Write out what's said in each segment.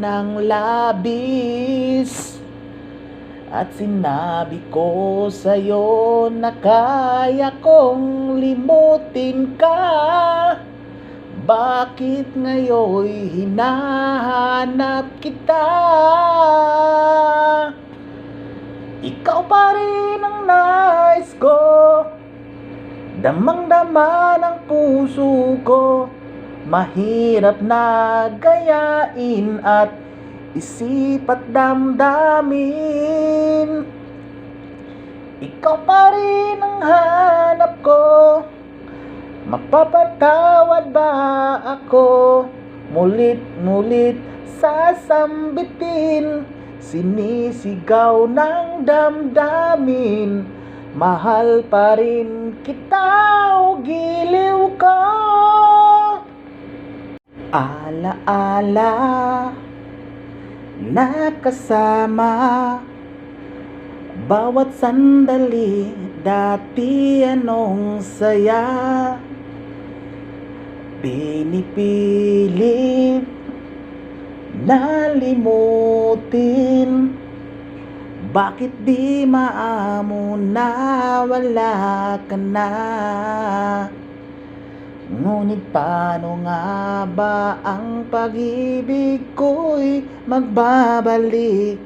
ng labis at sinabi ko sa'yo na kaya kong limutin ka. Bakit ngayon'y hinahanap kita? Ikaw pa rin ang nais ko, damang-dama ng puso ko. Mahirap na gayain at isip at damdamin. Ikaw pa rin ang hanap ko, mapapatawad ba ako? Mulit-mulit sasambitin, sinisigaw ng damdamin. Mahal pa rin kita o giliw ko. Ala-ala nakasama bawat sandali, dati anong saya. Pinipilit na limutin, bakit di maamo na wala ka na? Ngunit paano nga ba ang pag-ibig ko'y magbabalik?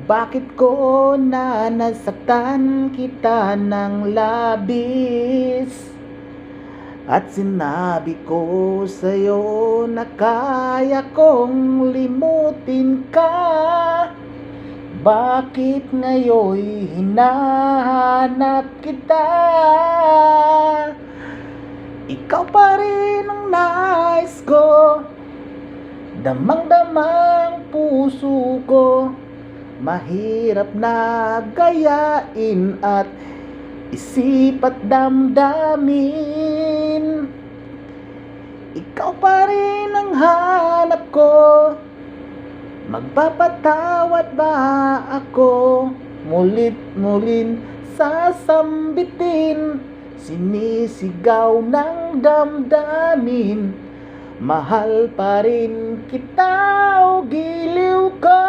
Bakit ko na nasaktan kita ng labis? At sinabi ko sa'yo na kaya kong limutin ka. Bakit ngayon'y hinahanap kita? Ikaw pa rin ang nais ko, damang-damang puso ko. Mahirap na gayain at isip at damdamin. Ikaw pa rin ang hanap ko, magpapatawad ba ako? Mulit-mulit sasambitin, sinisigaw ng damdamin. Mahal pa rin kita o giliw ko.